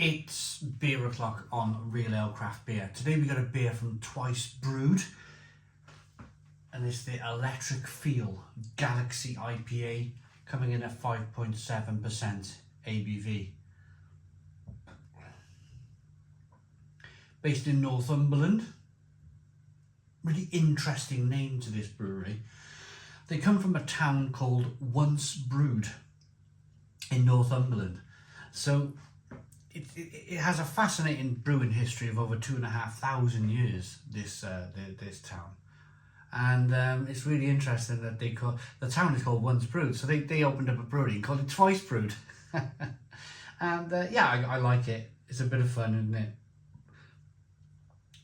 It's beer o'clock on Real Ale Craft Beer. Today we got a beer from Twice Brewed, and it's the Electric Feel Galaxy IPA, coming in at 5.7% ABV. Based in Northumberland. Really interesting name to this brewery. They come from a town called Once Brewed in Northumberland. So it has a fascinating brewing history of over 2,500 years, this town. And it's really interesting that the town is called Once Brewed, so they opened up a brewery and called it Twice Brewed. And yeah, I like it. It's a bit of fun, isn't it?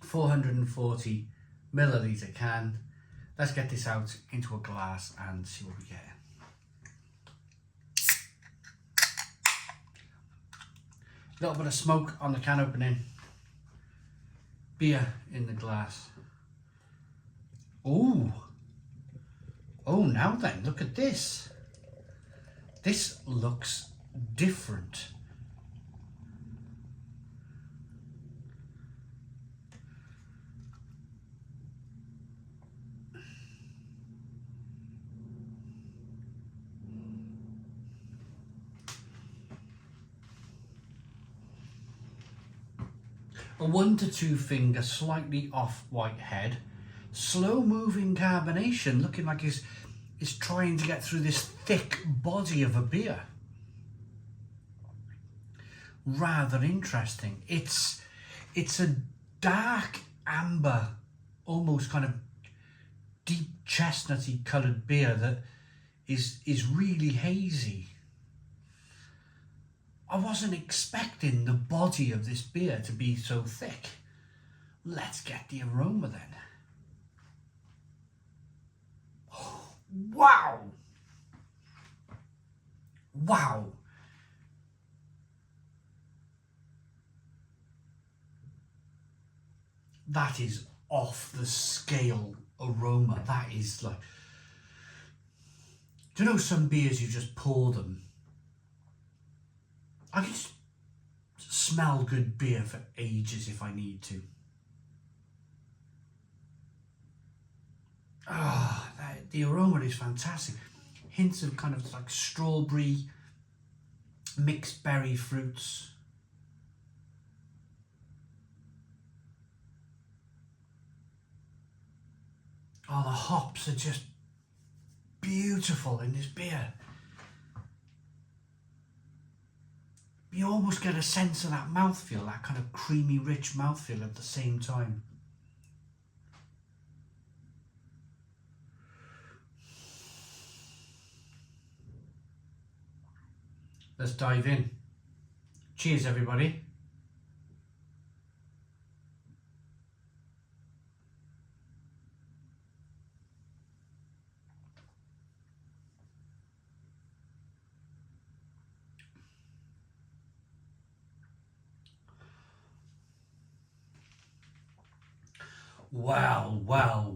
440 milliliter can. Let's get this out into a glass and see what we get. A little bit of smoke on the can opening. Beer in the glass. Oh, now then, look at this. This looks different. A 1 to 2 finger, slightly off white head, slow moving carbonation, looking like it's trying to get through this thick body of a beer. Rather interesting. It's a dark amber, almost kind of deep chestnutty coloured beer that is really hazy. I wasn't expecting the body of this beer to be so thick. Let's get the aroma then. Wow! Wow! That is off the scale aroma. That is like... Do you know some beers you just pour them? I can just smell good beer for ages if I need to. The aroma is fantastic. Hints of kind of like strawberry, mixed berry fruits. Oh, the hops are just beautiful in this beer. You almost get a sense of that mouthfeel, that kind of creamy, rich mouthfeel at the same time. Let's dive in. Cheers, everybody.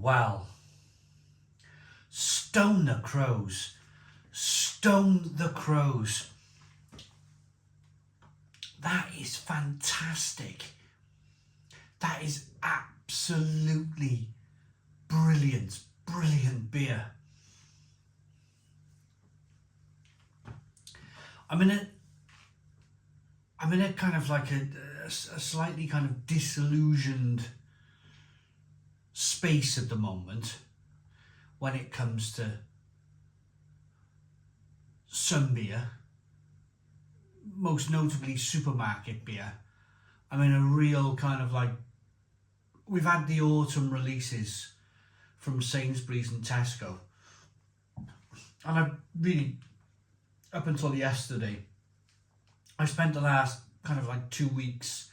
Well. Stone the crows. Stone the crows. That is fantastic. That is absolutely brilliant. Brilliant beer. I'm in a kind of like a slightly kind of disillusioned space at the moment when it comes to some beer, most notably supermarket beer. I'm in a real kind of like, we've had the autumn releases from Sainsbury's and Tesco, and I really, up until yesterday, I spent the last kind of like 2 weeks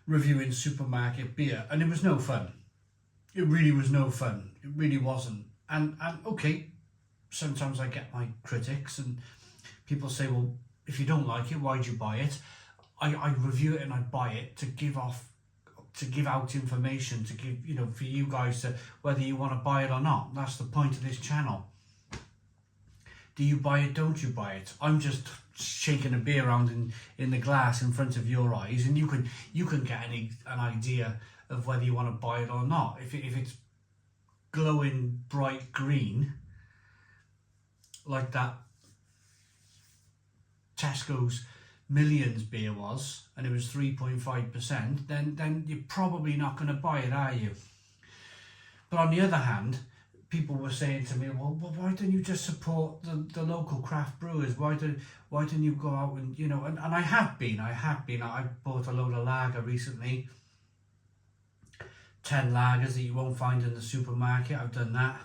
reviewing supermarket beer, and it was no fun. It really was no fun. It really wasn't. And okay, sometimes I get my critics and people say, well, if you don't like it, why'd you buy it? I review it and I buy it to give out information, to give, for you guys to, whether you want to buy it or not. That's the point of this channel. Do you buy it? Don't you buy it? I'm just shaking a beer around in the glass in front of your eyes, and you can get an idea of whether you want to buy it or not. If it's glowing bright green like that Tesco's Millions beer was, and it was 3.5%, then you're probably not going to buy it, are you? But on the other hand, people were saying to me, well, why don't you just support the local craft brewers? Why don't you go out and, you know, and I have been. I bought a load of lager recently, 10 lagers that you won't find in the supermarket. I've done that.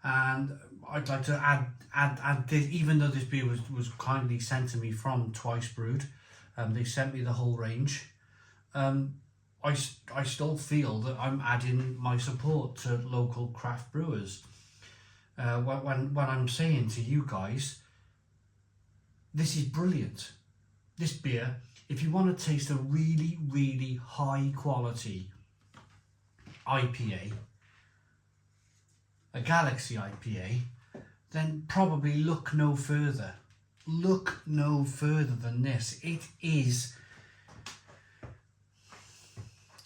And I'd like to add this, even though this beer was kindly sent to me from Twice Brewed, they sent me the whole range. I still feel that I'm adding my support to local craft brewers. When I'm saying to you guys, this is brilliant. This beer, if you want to taste a really, really high quality IPA, a Galaxy IPA, then probably look no further. Look no further than this. It is...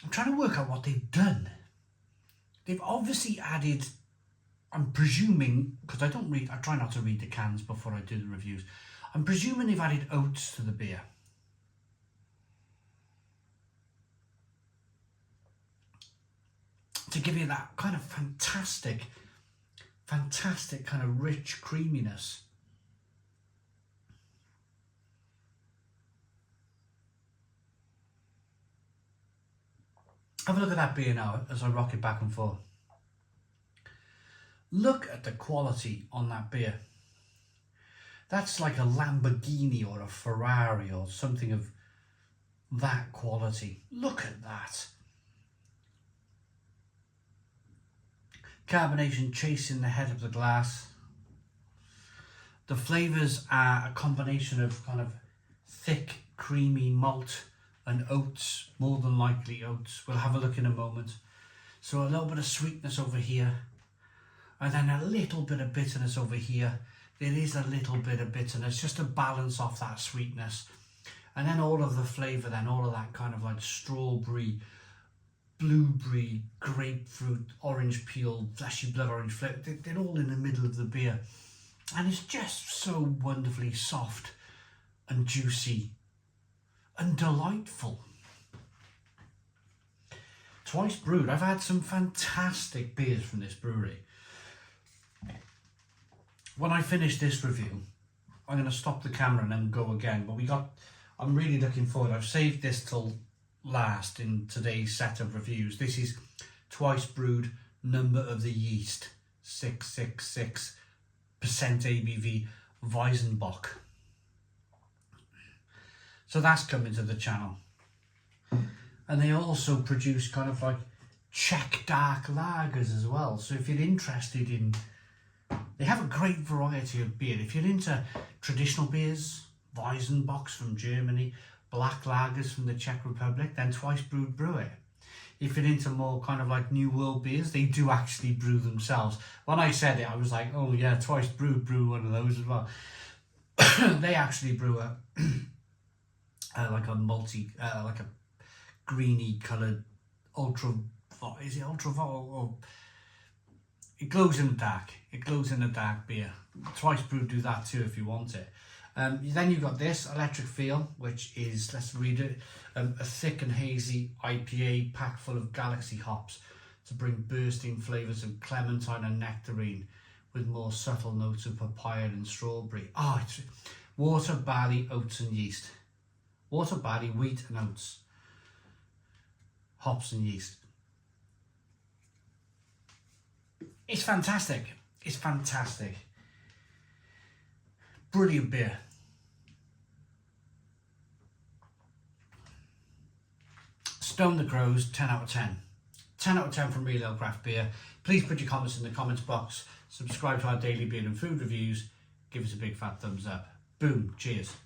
I'm trying to work out what they've done. They've obviously added, I'm presuming, because I try not to read the cans before I do the reviews. I'm presuming they've added oats to the beer. To give you that kind of fantastic kind of rich creaminess. Have a look at that beer now as I rock it back and forth. Look at the quality on that beer. That's like a Lamborghini or a Ferrari or something of that quality. Look at that. Carbonation chasing the head of the glass. The flavours are a combination of kind of thick, creamy malt and oats, more than likely oats. We'll have a look in a moment. So a little bit of sweetness over here, and then a little bit of bitterness over here. There is a little bit of bitterness, just to balance off that sweetness. And then all of the flavour, then all of that kind of like strawberry, blueberry, grapefruit, orange peel, fleshy blood orange flavour. They're all in the middle of the beer. And it's just so wonderfully soft and juicy and delightful. Twice Brewed. I've had some fantastic beers from this brewery. When I finish this review, I'm going to stop the camera and then go again. But I'm really looking forward. I've saved this till last in today's set of reviews. This is Twice Brewed, Number of the Yeast, 666% ABV Weizenbock. So that's coming to the channel. And they also produce kind of like Czech dark lagers as well. So if you're interested in... They have a great variety of beer. If you're into traditional beers, Weizenbocks from Germany, black lagers from the Czech Republic, then Twice Brewed brew it. If you're into more kind of like New World beers, they do actually brew themselves. When I said it, I was like, oh yeah, Twice Brewed brew one of those as well. They actually brew a... like a like a greeny coloured ultra, is it ultra or it glows in the dark. It glows in the dark beer. Twice Brewed do that too if you want it. Then you've got this Electric Feel, which is, let's read it, a thick and hazy IPA packed full of Galaxy hops to bring bursting flavours of clementine and nectarine with more subtle notes of papaya and strawberry. Oh, it's water, barley, oats and yeast. Water, barley, wheat and oats. Hops and yeast. It's fantastic. It's fantastic. Brilliant beer. Stone the Crows, 10 out of 10. 10 out of 10 from Real Ale Craft Beer. Please put your comments in the comments box. Subscribe to our daily beer and food reviews. Give us a big fat thumbs up. Boom. Cheers.